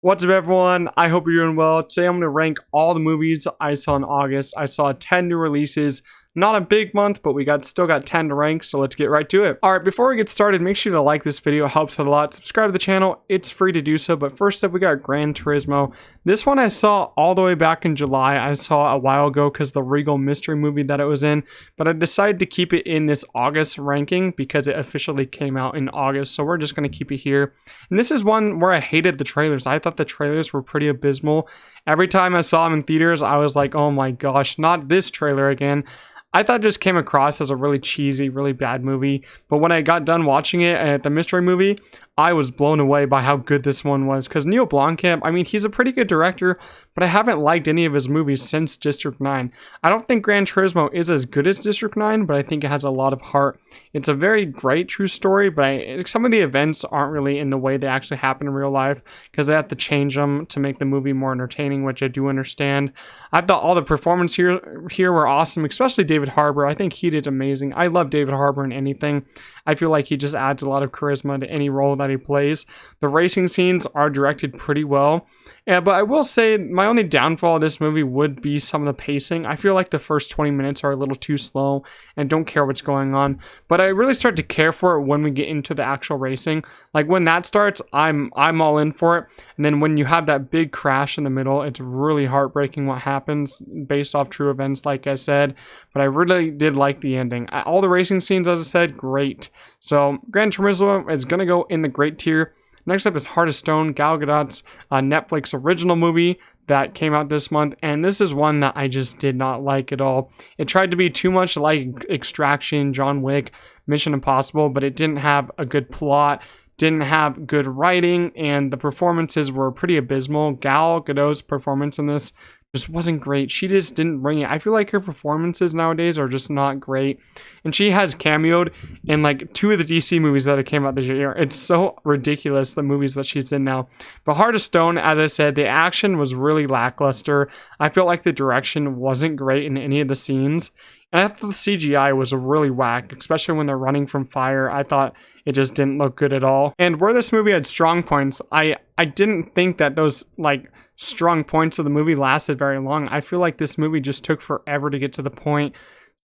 What's up, everyone? I hope you're doing well. Today I'm going to rank all the movies I saw in August. I saw 10 new releases. Not a big month, but we still got 10 to rank, so let's get right to it. Alright, before we get started, make sure to like this video. It helps out a lot. Subscribe to the channel. It's free to do so, but first up we got Gran Turismo. This one I saw all the way back in July. I saw a while ago because the Regal mystery movie that it was in, but I decided to keep it in this August ranking because it officially came out in August, so we're just going to keep it here. And this is one where I hated the trailers. I thought the trailers were pretty abysmal. Every time I saw them in theaters, I was like, oh my gosh, not this trailer again. I thought it just came across as a really cheesy, really bad movie. But when I got done watching it at the mystery movie, I was blown away by how good this one was. Because Neil Blomkamp, I mean, he's a pretty good director, but I haven't liked any of his movies since District 9. I don't think Gran Turismo is as good as District 9, but I think it has a lot of heart. It's a very great true story, but some of the events aren't really in the way they actually happen in real life, because they have to change them to make the movie more entertaining, which I do understand. I thought all the performances here were awesome, especially David Harbour. I think he did amazing. I love David Harbour in anything. I feel like he just adds a lot of charisma to any role that he plays. The racing scenes are directed pretty well. Yeah, but I will say my only downfall of this movie would be some of the pacing. I feel like the first 20 minutes are a little too slow and don't care what's going on. But I really start to care for it when we get into the actual racing. Like when that starts, I'm all in for it. And then when you have that big crash in the middle, it's really heartbreaking what happens based off true events, like I said. But I really did like the ending. All the racing scenes, as I said, great. So Gran Turismo is going to go in the great tier. Next up is Heart of Stone, Gal Gadot's Netflix original movie that came out this month, and this is one that I just did not like at all. It tried to be too much like Extraction, John Wick, Mission Impossible, but it didn't have a good plot, didn't have good writing, and the performances were pretty abysmal. Gal Gadot's performance in this just wasn't great. She just didn't bring it. I feel like her performances nowadays are just not great. And she has cameoed in like 2 of the DC movies that came out this year. It's so ridiculous, the movies that she's in now. But Heart of Stone, as I said, the action was really lackluster. I felt like the direction wasn't great in any of the scenes. And I thought the CGI was really whack, especially when they're running from fire. I thought it just didn't look good at all. And where this movie had strong points, I didn't think that those like strong points of the movie lasted very long. I feel like this movie just took forever to get to the point.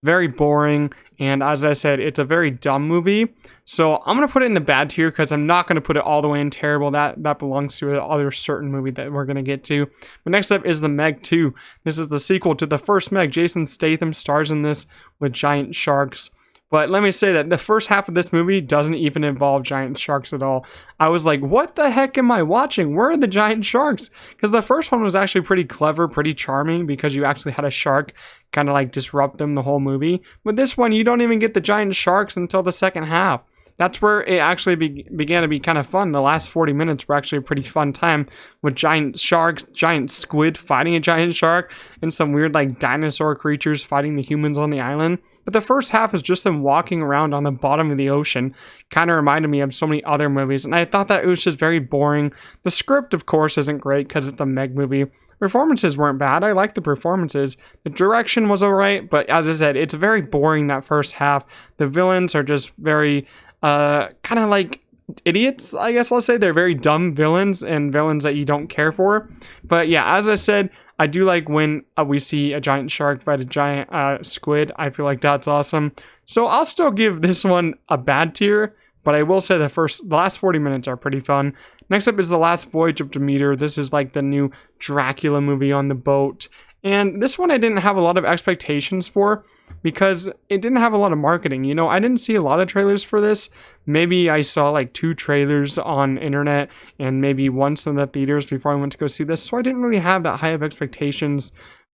Very boring, and as I said, it's a very dumb movie. So I'm going to put it in the bad tier because I'm not going to put it all the way in terrible. That belongs to another certain movie that we're going to get to. But next up is the Meg 2. This is the sequel to the first Meg. Jason Statham stars in this with giant sharks. But let me say that the first half of this movie doesn't even involve giant sharks at all. I was like, what the heck am I watching? Where are the giant sharks? Because the first one was actually pretty clever, pretty charming, because you actually had a shark kind of like disrupt them the whole movie. But this one, you don't even get the giant sharks until the second half. That's where it actually began to be kind of fun. The last 40 minutes were actually a pretty fun time with giant sharks, giant squid fighting a giant shark, and some weird like dinosaur creatures fighting the humans on the island. But the first half is just them walking around on the bottom of the ocean. Kind of reminded me of so many other movies, and I thought that it was just very boring. The script, of course, isn't great because it's a Meg movie. Performances weren't bad. I liked the performances. The direction was alright, but as I said, it's very boring that first half. The villains are just very kind of like idiots, I guess I'll say. They're very dumb villains and villains that you don't care for. But yeah, as I said, I do like when we see a giant shark fight a giant squid. I feel like that's awesome. So I'll still give this one a bad tier, but I will say the last 40 minutes are pretty fun. Next up is The Last Voyage of Demeter. This is like the new Dracula movie on the boat. And this one I didn't have a lot of expectations for because it didn't have a lot of marketing. You know, I didn't see a lot of trailers for this. Maybe I saw like 2 trailers on internet and maybe once in the theaters before I went to go see this. So I didn't really have that high of expectations.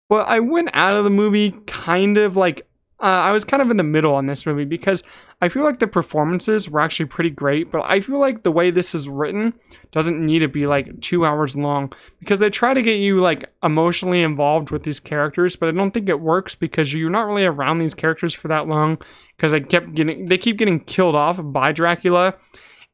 But I went out of the movie kind of like, I was kind of in the middle on this movie because I feel like the performances were actually pretty great, but I feel like the way this is written doesn't need to be like 2 hours long because they try to get you like emotionally involved with these characters, but I don't think it works because you're not really around these characters for that long because they keep getting killed off by Dracula.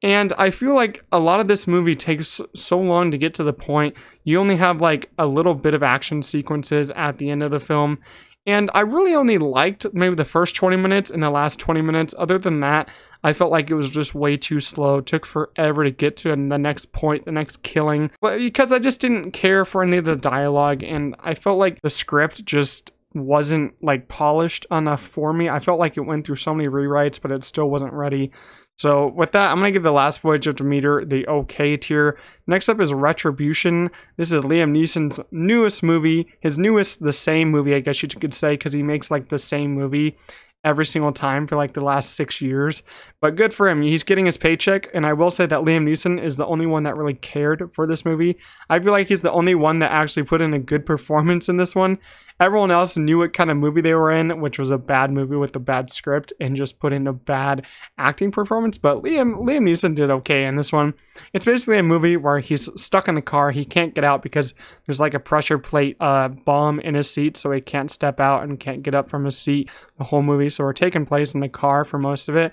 And I feel like a lot of this movie takes so long to get to the point. You only have like a little bit of action sequences at the end of the film. And I really only liked maybe the first 20 minutes and the last 20 minutes. Other than that, I felt like it was just way too slow. It took forever to get to the next point, the next killing. But because I just didn't care for any of the dialogue, and I felt like the script just wasn't like polished enough for me. I felt like it went through so many rewrites, but it still wasn't ready. So with that, I'm going to give The Last Voyage of Demeter the okay tier. Next up is Retribution. This is Liam Neeson's newest movie. The same movie, I guess you could say, because he makes like the same movie every single time for like the last 6 years. But good for him. He's getting his paycheck. And I will say that Liam Neeson is the only one that really cared for this movie. I feel like he's the only one that actually put in a good performance in this one. Everyone else knew what kind of movie they were in, which was a bad movie with a bad script, and just put in a bad acting performance. But Liam Neeson did okay in this one. It's basically a movie where he's stuck in the car. He can't get out because there's like a pressure plate bomb in his seat, so he can't step out and can't get up from his seat the whole movie. So we're taking place in the car for most of it.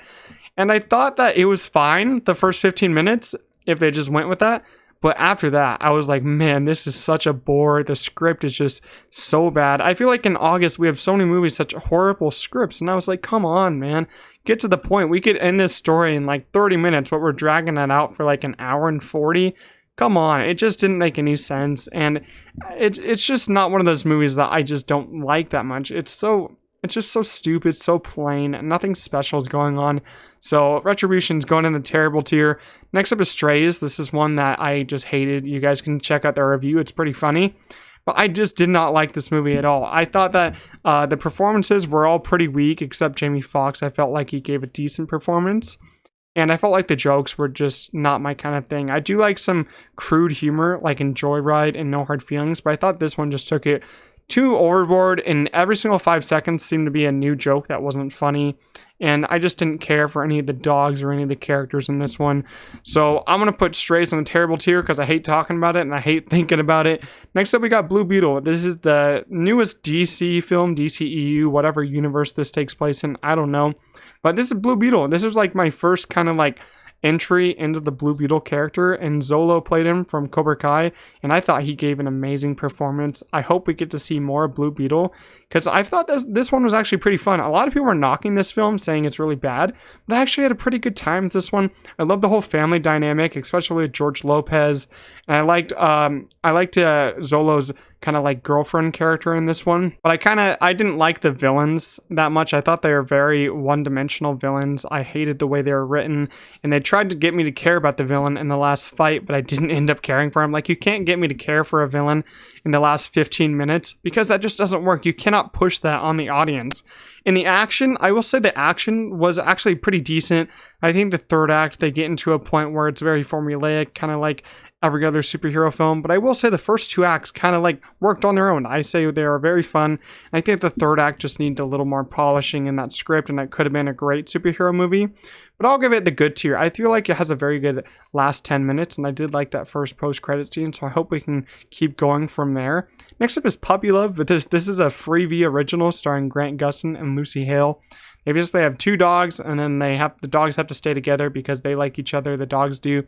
And I thought that it was fine the first 15 minutes if they just went with that. But after that, I was like, man, this is such a bore. The script is just so bad. I feel like in August, we have so many movies, such horrible scripts. And I was like, come on, man. Get to the point. We could end this story in like 30 minutes, but we're dragging it out for like an hour and 40. Come on. It just didn't make any sense. And it's just not one of those movies that I just don't like that much. It's just so stupid, so plain. Nothing special is going on. So Retribution's going in the terrible tier. Next up is Strays. This is one that I just hated. You guys can check out the review. It's pretty funny. But I just did not like this movie at all. I thought that the performances were all pretty weak, except Jamie Foxx. I felt like he gave a decent performance. And I felt like the jokes were just not my kind of thing. I do like some crude humor, like in Joyride and No Hard Feelings. But I thought this one just took it too overboard, and every single 5 seconds seemed to be a new joke that wasn't funny. And I just didn't care for any of the dogs or any of the characters in this one. So I'm going to put Strays on the terrible tier because I hate talking about it and I hate thinking about it. Next up, we got Blue Beetle. This is the newest DC film, DCEU, whatever universe this takes place in. I don't know. But this is Blue Beetle. This was like my first kind of like entry into the Blue Beetle character, and Zolo played him from Cobra Kai, and I thought he gave an amazing performance. I hope we get to see more of Blue Beetle, because I thought this one was actually pretty fun. A lot of people are knocking this film, saying it's really bad, but I actually had a pretty good time with this one. I love the whole family dynamic, especially with George Lopez, and I liked Zolo's kind of like girlfriend character in this one. But I didn't like the villains that much. I thought they were very one-dimensional villains. I hated the way they were written, and they tried to get me to care about the villain in the last fight, but I didn't end up caring for him. Like, you can't get me to care for a villain in the last 15 minutes because that just doesn't work. You cannot push that on the audience. In the action, I will say the action was actually pretty decent. I think the third act, they get into a point where it's very formulaic, kind of like every other superhero film, but I will say the first 2 acts kind of like worked on their own. I say they are very fun. I think the third act just needed a little more polishing in that script, and that could have been a great superhero movie. But I'll give it the good tier. I feel like it has a very good last 10 minutes, and I did like that first post-credit scene, so I hope we can keep going from there. Next up is Puppy Love. But this is a Freevee original starring Grant Gustin and Lucy Hale. They basically have 2 dogs, and then the dogs have to stay together because they like each other, the dogs do.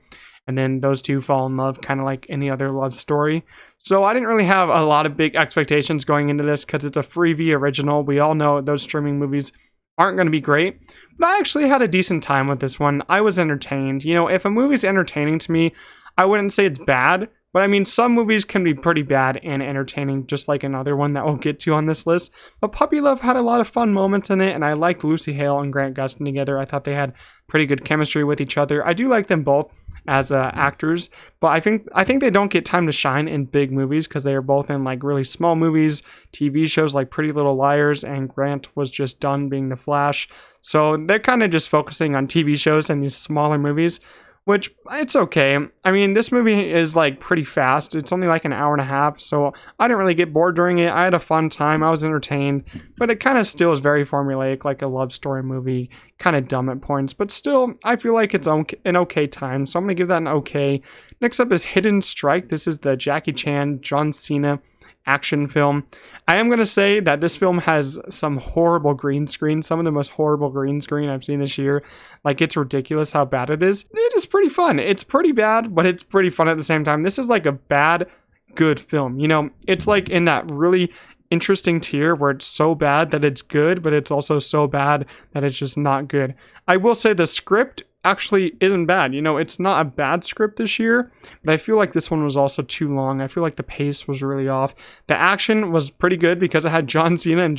And then those 2 fall in love, kind of like any other love story. So I didn't really have a lot of big expectations going into this because it's a Freevee original. We all know those streaming movies aren't going to be great. But I actually had a decent time with this one. I was entertained. You know, if a movie's entertaining to me, I wouldn't say it's bad. But I mean, some movies can be pretty bad and entertaining, just like another one that we'll get to on this list. But Puppy Love had a lot of fun moments in it, and I liked Lucy Hale and Grant Gustin together. I thought they had pretty good chemistry with each other. I do like them both as actors, but I think they don't get time to shine in big movies because they are both in like really small movies, TV shows like Pretty Little Liars, and Grant was just done being the Flash. So they're kind of just focusing on TV shows and these smaller movies, which it's okay. I mean, this movie is like pretty fast. It's only like an hour and a half, so I didn't really get bored during it. I had a fun time. I was entertained, but it kind of still is very formulaic, like a love story movie, kind of dumb at points, but still, I feel like it's an okay time, so I'm going to give that an okay. Next up is Hidden Strike. This is the Jackie Chan, John Cena action film. I am going to say that this film has some horrible green screen, some of the most horrible green screen I've seen this year. Like, it's ridiculous how bad it is. It is pretty fun. It's pretty bad, but it's pretty fun at the same time. This is like a bad, good film. You know, it's like in that really interesting tier where it's so bad that it's good, but it's also so bad that it's just not good. I will say the script actually isn't bad. You know, it's not a bad script this year, but I feel like this one was also too long. I feel like the pace was really off. The action was pretty good because it had John Cena and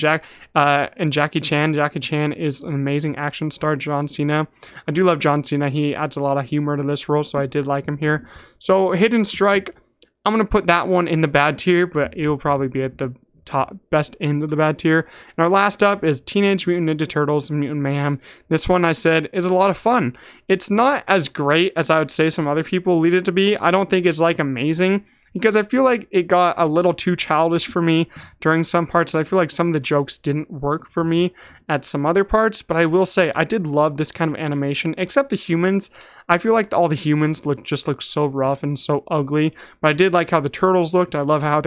Jackie Chan. Jackie Chan is an amazing action star. John Cena, I do love John Cena. He adds a lot of humor to this role, so I did like him here. So Hidden Strike, I'm gonna put that one in the bad tier, but it will probably be at the top best end of the bad tier. And our last up is Teenage Mutant Ninja Turtles and Mutant Mayhem. This one, I said, is a lot of fun. It's not as great as I would say some other people lead it to be. I don't think it's like amazing, because I feel like it got a little too childish for me during some parts. I feel like some of the jokes didn't work for me at some other parts, but I will say I did love this kind of animation, except the humans. I feel like all the humans look so rough and so ugly, but I did like how the turtles looked. I love how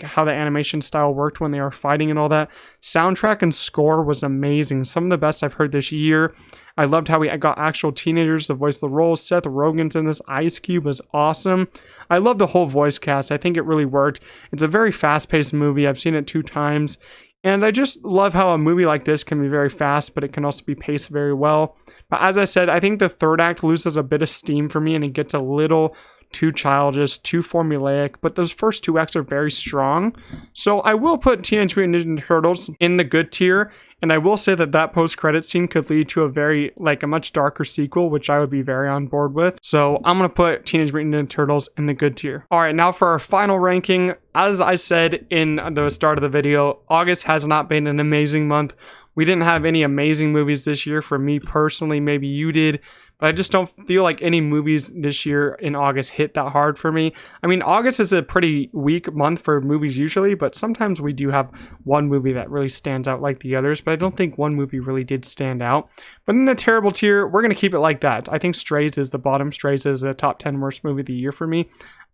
how the animation style worked when they were fighting and all that. Soundtrack and score was amazing. Some of the best I've heard this year. I loved how we got actual teenagers to voice the roles. Seth Rogen's in this. Ice Cube was awesome. I love the whole voice cast. I think it really worked. It's a very fast-paced movie. I've seen it 2 times. And I just love how a movie like this can be very fast, but it can also be paced very well. But as I said, I think the third act loses a bit of steam for me, and it gets a little too childish, too formulaic, but those first 2 acts are very strong. So I will put Teenage Mutant Ninja Turtles in the good tier, and I will say that that post-credit scene could lead to a much darker sequel, which I would be very on board with. So I'm going to put Teenage Mutant Ninja Turtles in the good tier. All right, now for our final ranking. As I said in the start of the video, August has not been an amazing month. We didn't have any amazing movies this year for me personally. Maybe you did, but I just don't feel like any movies this year in August hit that hard for me. I mean, August is a pretty weak month for movies usually, but sometimes we do have one movie that really stands out like the others, but I don't think one movie really did stand out. But in the terrible tier, we're going to keep it like that. I think Strays is the bottom. Strays is a top 10 worst movie of the year for me.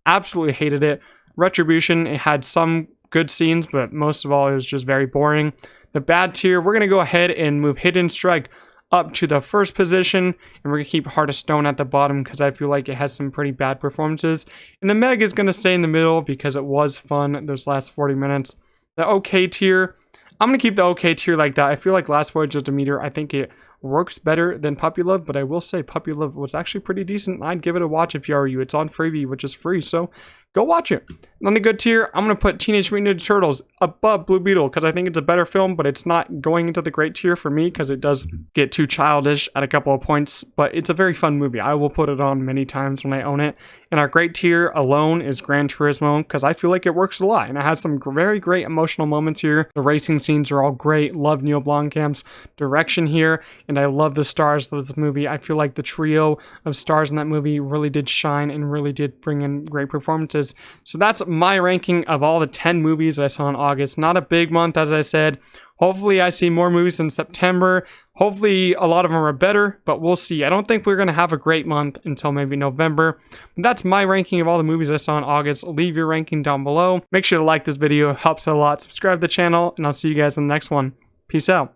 Absolutely hated it. Retribution, it had some good scenes, but most of all, it was just very boring. The bad tier, we're going to go ahead and move Hidden Strike up to the first position, and we're going to keep Heart of Stone at the bottom because I feel like it has some pretty bad performances. And the Meg is going to stay in the middle because it was fun those last 40 minutes. The okay tier, I'm going to keep the okay tier like that. I feel like Last Voyage of Demeter, I think it works better than Puppy Love, but I will say Puppy Love was actually pretty decent. I'd give it a watch if you are you. It's on Freevee, which is free, so go watch it. On the good tier, I'm going to put Teenage Mutant Ninja Turtles above Blue Beetle because I think it's a better film, but it's not going into the great tier for me because it does get too childish at a couple of points, but it's a very fun movie. I will put it on many times when I own it. And our great tier alone is Gran Turismo because I feel like it works a lot and it has some very great emotional moments here. The racing scenes are all great. Love Neil Blomkamp's direction here, and I love the stars of this movie. I feel like the trio of stars in that movie really did shine and really did bring in great performances. So that's my ranking of all the 10 movies I saw in August. Not a big month, as I said. Hopefully I see more movies in September. Hopefully a lot of them are better, but we'll see. I don't think we're going to have a great month until maybe November. But that's my ranking of all the movies I saw in August. Leave your ranking down below. Make sure to like this video. It helps a lot. Subscribe to the channel, and I'll see you guys in the next one. Peace out.